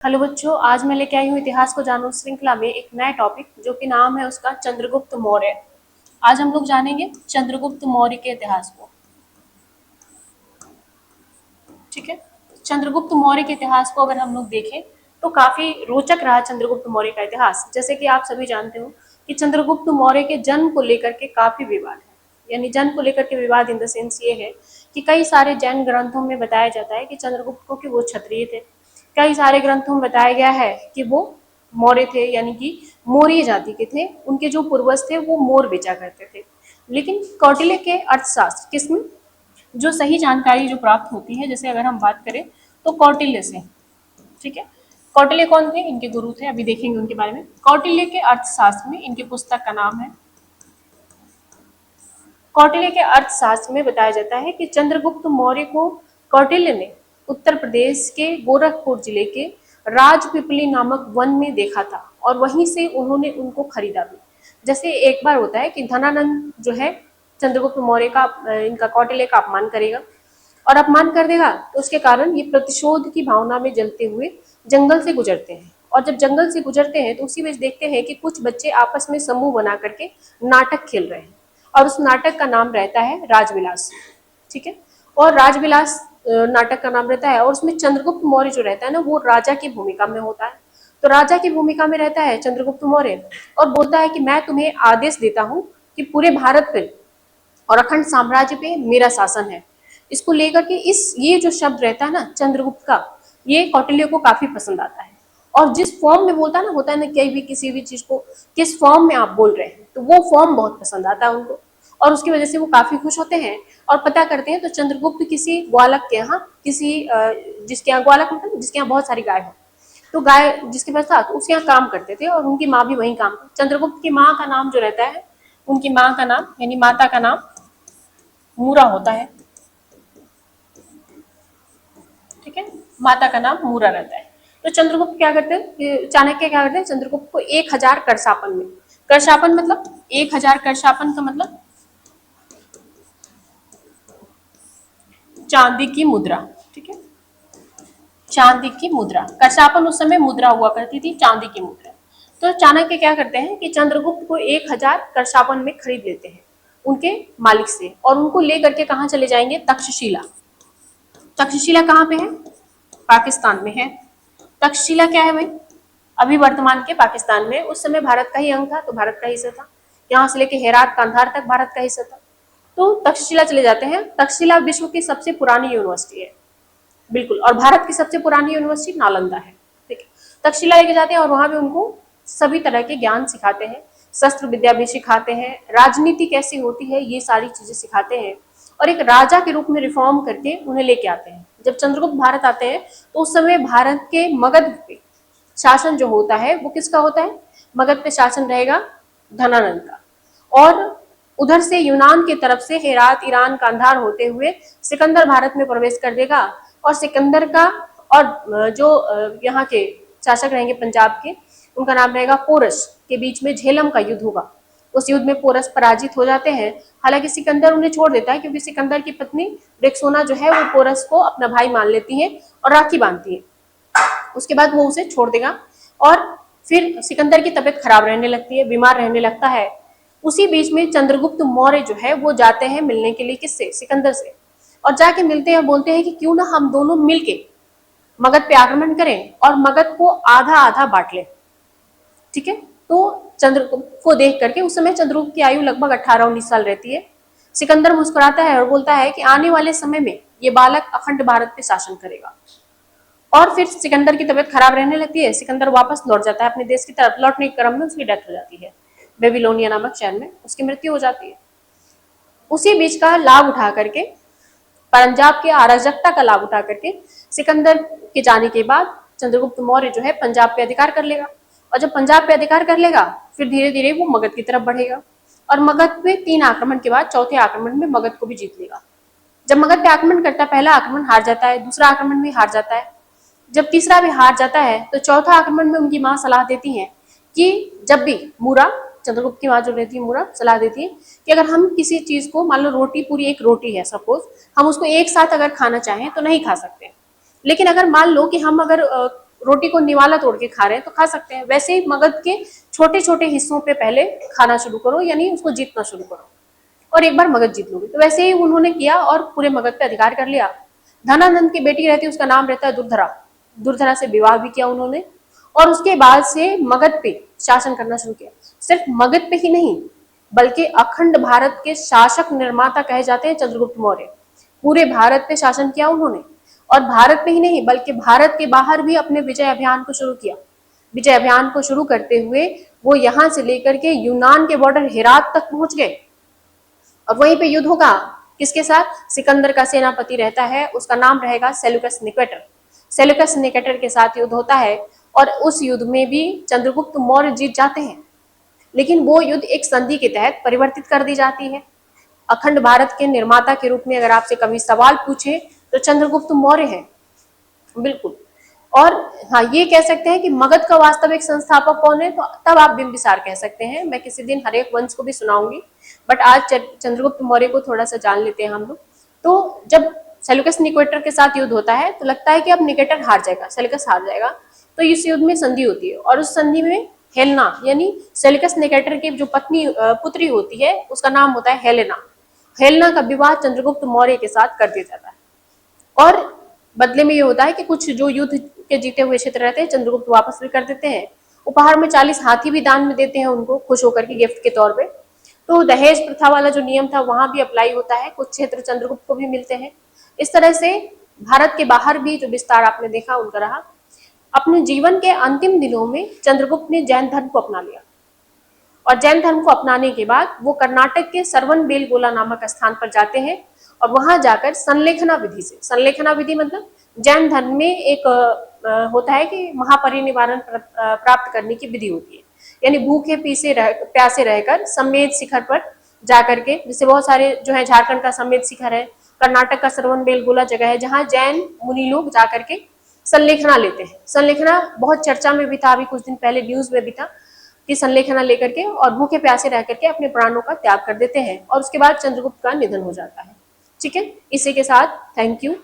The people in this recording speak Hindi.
हेलो बच्चों, आज मैं लेके आई हूँ इतिहास को जानो श्रृंखला में एक नया टॉपिक जो कि नाम है उसका चंद्रगुप्त मौर्य। आज हम लोग जानेंगे चंद्रगुप्त मौर्य के इतिहास को। ठीक है, चंद्रगुप्त मौर्य के इतिहास को अगर हम लोग देखें तो काफी रोचक रहा चंद्रगुप्त मौर्य का इतिहास। जैसे कि आप सभी जानते हो कि चंद्रगुप्त मौर्य के जन्म को लेकर के काफी विवाद है, यानी जन्म को लेकर के विवाद इन द सेंस ये है कि कई सारे जैन ग्रंथों में बताया जाता है कि चंद्रगुप्त को कि वो क्षत्रिय थे। कई सारे ग्रंथों में बताया गया है कि वो मौर्य थे, यानी कि मौर्य जाति के थे। उनके जो पूर्वज थे वो मोर बेचा करते थे। लेकिन कौटिल्य के अर्थशास्त्र किसमें जो सही जानकारी जो प्राप्त होती है, जैसे अगर हम बात करें तो कौटिल्य से। ठीक है, कौटिल्य कौन थे? इनके गुरु थे, अभी देखेंगे उनके बारे में। कौटिल्य के अर्थशास्त्र में इनकी पुस्तक का नाम है। कौटिल्य के अर्थशास्त्र में बताया जाता है कि चंद्रगुप्त मौर्य को कौटिल्य ने उत्तर प्रदेश के गोरखपुर जिले के राजपिपली नामक वन में देखा था और वहीं से उन्होंने उनको खरीदा भी। जैसे एक बार होता है कि धनानंद जो है चंद्रगुप्त मौर्य का इनका कौटिल्य का अपमान करेगा और अपमान कर देगा, तो उसके कारण ये प्रतिशोध की भावना में जलते हुए जंगल से गुजरते हैं। और जब जंगल से गुजरते हैं तो उसी बीच देखते हैं कि कुछ बच्चे आपस में समूह बना करके नाटक खेल रहे हैं और उस नाटक का नाम रहता है राजविलास। ठीक है, और राजविलास नाटक का नाम रहता है और उसमें चंद्रगुप्त मौर्य जो रहता है ना वो राजा की भूमिका में होता है। तो राजा की भूमिका में रहता है चंद्रगुप्त मौर्य और बोलता है कि मैं तुम्हें आदेश देता हूँ कि पूरे भारत पे और अखंड साम्राज्य पे मेरा शासन है। इसको लेकर के इस ये जो शब्द रहता है ना चंद्रगुप्त का, ये कौटिल्य को काफी पसंद आता है। और जिस फॉर्म में बोलता है ना, होता है ना कहीं भी किसी भी चीज को किस फॉर्म में आप बोल रहे हैं, तो वो फॉर्म बहुत पसंद आता है उनको और उसकी वजह से वो काफी खुश होते हैं और पता करते हैं। तो चंद्रगुप्त किसी ग्वालक के यहाँ किसी जिसके यहाँ ग्वालक मतलब जिसके यहाँ बहुत सारी गाय हो, तो गाय जिसके पास था तो उसके यहाँ काम करते थे और उनकी माँ भी वहीं काम करती। चंद्रगुप्त की माँ का नाम जो रहता है, उनकी माँ का नाम यानी माता का नाम मूरा होता है। ठीक है, माता का नाम मूरा रहता है। तो चंद्रगुप्त क्या करते हैं, चाणक्य क्या करते हैं, चंद्रगुप्त को 1000 करशापन में, करशापन मतलब 1000, करशापन का मतलब चांदी की मुद्रा। ठीक है, चांदी की मुद्रा, करशापन उस समय मुद्रा हुआ करती थी, चांदी की मुद्रा। तो चाणक्य क्या करते हैं कि चंद्रगुप्त को 1000 करशापन में खरीद लेते हैं उनके मालिक से और उनको लेकर के कहाँ चले जाएंगे, तक्षशिला। तक्षशिला कहाँ पे है, पाकिस्तान में है। तक्षशिला क्या है भाई, अभी वर्तमान के पाकिस्तान में। उस समय भारत का ही अंग था, तो भारत का हिस्सा था। यहाँ से लेके हेरात कांधार तक भारत का हिस्सा था। तो तक्षशिला चले जाते हैं। तक्षशिला विश्व की सबसे पुरानी यूनिवर्सिटी है, बिल्कुल, और भारत की सबसे पुरानी यूनिवर्सिटी नालंदा है। ठीक है, तक्षशिला लेके जाते हैं और वहां पे उनको सभी तरह के ज्ञान सिखाते हैं, शस्त्र विद्या भी सिखाते हैं, राजनीति कैसी होती है ये सारी चीजें सिखाते हैं और एक राजा के रूप में रिफॉर्म करके उन्हें लेके आते हैं। जब चंद्रगुप्त भारत आते हैं तो उस समय भारत के मगध पे शासन जो होता है वो किसका होता है, मगध पे शासन रहेगा धनानंद का। और उधर से यूनान की तरफ से हेरात, ईरान, कांधार होते हुए सिकंदर भारत में प्रवेश कर देगा और सिकंदर का और जो यहाँ के शासक रहेंगे पंजाब के, उनका नाम रहेगा पोरस, के बीच में झेलम का युद्ध होगा। उस युद्ध में पोरस पराजित हो जाते हैं। हालांकि सिकंदर उन्हें छोड़ देता है क्योंकि सिकंदर की पत्नी रेक्सोना जो है वो पोरस को अपना भाई मान लेती है और राखी बांधती है। उसके बाद वो उसे छोड़ देगा और फिर सिकंदर की तबीयत खराब रहने लगती है, बीमार रहने लगता है। उसी बीच में चंद्रगुप्त मौर्य जो है वो जाते हैं मिलने के लिए किससे, सिकंदर से, और जाके मिलते हैं, बोलते हैं कि क्यों ना हम दोनों मिलके मगध पे आक्रमण करें और मगध को आधा आधा बांट लें। ठीक है, तो चंद्रगुप्त को देख करके, उस समय चंद्रगुप्त की आयु लगभग 18-19 साल रहती है। सिकंदर मुस्कुराता है और बोलता है कि आने वाले समय में ये बालक अखंड भारत पे शासन करेगा। और फिर सिकंदर की तबीयत खराब रहने लगती है, सिकंदर वापस लौट जाता है अपने देश की तरफ। लौटने के क्रम में उसकी डेथ हो जाती है, बेबीलोनिया नामक शहर में उसकी मृत्यु हो जाती है। उसी बीच का लाभ उठा करके, पंजाब की अराजकता का लाभ उठा करके सिकंदर के जाने के बाद चंद्रगुप्त मौर्य जो है पंजाब पे अधिकार कर लेगा और जब पंजाब पे अधिकार कर लेगा फिर धीरे धीरे वो मगध की तरफ बढ़ेगा और मगध पे 3 आक्रमण के बाद चौथे आक्रमण में मगध को भी जीत लेगा। जब मगध पे आक्रमण करता है, पहला आक्रमण हार जाता है, दूसरा आक्रमण भी हार जाता है, जब तीसरा भी हार जाता है तो चौथा आक्रमण में उनकी माँ सलाह देती है कि जब भी मूरा, चंद्रगुप्त की माँ जो रहती है मूरा, सलाह देती है कि अगर हम किसी चीज को, मान लो रोटी, पूरी एक रोटी है सपोज, हम उसको एक साथ अगर खाना चाहें तो नहीं खा सकते, लेकिन अगर मान लो कि हम अगर रोटी को निवाला तोड़ के खा रहे हैं तो खा सकते हैं, वैसे ही मगध के छोटे छोटे हिस्सों पे पहले खाना शुरू करो, यानी उसको जीतना शुरू करो, और एक बार मगध जीत लोगे। तो वैसे ही उन्होंने किया और पूरे मगध पे अधिकार कर लिया। धनानंद की बेटी रहती है, उसका नाम रहता है दुर्धरा। दुर्धरा से विवाह भी किया उन्होंने, और उसके बाद से मगध पे शासन करना शुरू किया। सिर्फ मगध पे ही नहीं, बल्कि अखंड भारत के शासक निर्माता कहे जाते हैं चंद्रगुप्त मौर्य। पूरे भारत पे शासन किया उन्होंने, और भारत पे ही नहीं बल्कि भारत के बाहर भी अपने विजय अभियान को शुरू किया। विजय अभियान को शुरू करते हुए वो यहाँ से लेकर के यूनान के बॉर्डर हेरात तक पहुंच गए, और वहीं पे युद्ध होगा किसके साथ? सिकंदर का सेनापति रहता है, उसका नाम रहेगा सेल्यूकस निकेटर। सेल्यूकस निकेटर के साथ युद्ध होता है, और उस युद्ध में भी चंद्रगुप्त मौर्य जीत जाते हैं। लेकिन वो युद्ध एक संधि के तहत परिवर्तित कर दी जाती है। अखंड भारत के निर्माता के रूप में अगर आपसे कभी सवाल पूछे तो चंद्रगुप्त मौर्य है, बिल्कुल। और हाँ, ये कह सकते हैं कि मगध का वास्तविक संस्थापक कौन है, तो तब आप बिंबिसार कह सकते हैं। मैं किसी दिन हर एक वंश को भी सुनाऊंगी, बट आज चंद्रगुप्त मौर्य को थोड़ा सा जान लेते हैं हम लोग। तो जब सेल्यूकस निकेटर के साथ युद्ध होता है तो लगता है कि अब निकेटर हार जाएगा, सेल्यूकस हार जाएगा, तो इस युद्ध में संधि होती है, और उस संधि में हेलेना यानी सेल्यूकस निकेटर की जो पुत्री होती है उसका नाम होता है हेलेना। हेलेना का विवाह चंद्रगुप्त मौर्य के साथ कर दिया जाता है, और बदले में ये होता है कि कुछ जो युद्ध के जीते हुए क्षेत्र रहते हैं चंद्रगुप्त वापस भी कर देते हैं। उपहार में 40 हाथी भी दान में देते हैं उनको, खुश होकर के गिफ्ट के तौर पे। तो दहेज प्रथा वाला जो नियम था वहां भी अप्लाई होता है, कुछ क्षेत्र चंद्रगुप्त को भी मिलते हैं। इस तरह से भारत के बाहर भी जो विस्तार आपने देखा उनका रहा। अपने जीवन के अंतिम दिनों में चंद्रगुप्त ने जैन धर्म को अपना लिया, और जैन धर्म को अपनाने के बाद वो कर्नाटक के सरवनबेलगोला नामक स्थान पर जाते हैं, और वहां जाकर संलेखना विधि से, संलेखना विधि मतलब जैन धर्म में एक होता है कि महापरिनिर्वाण प्राप्त करने की विधि होती है, यानी भूखे प्यासे रहकर समेत शिखर पर जाकर के, जैसे बहुत सारे जो है झारखंड का समेत शिखर है, कर्नाटक का सरवनबेलगोला जगह है जहाँ जैन मुनि लोग जाकर के संलेखना लेते हैं। संलेखना बहुत चर्चा में भी था, अभी कुछ दिन पहले न्यूज में भी था कि संलेखना लेकर के और भूखे प्यासे रह करके अपने प्राणों का त्याग कर देते हैं, और उसके बाद चंद्रगुप्त का निधन हो जाता है। ठीक है, इसी के साथ थैंक यू।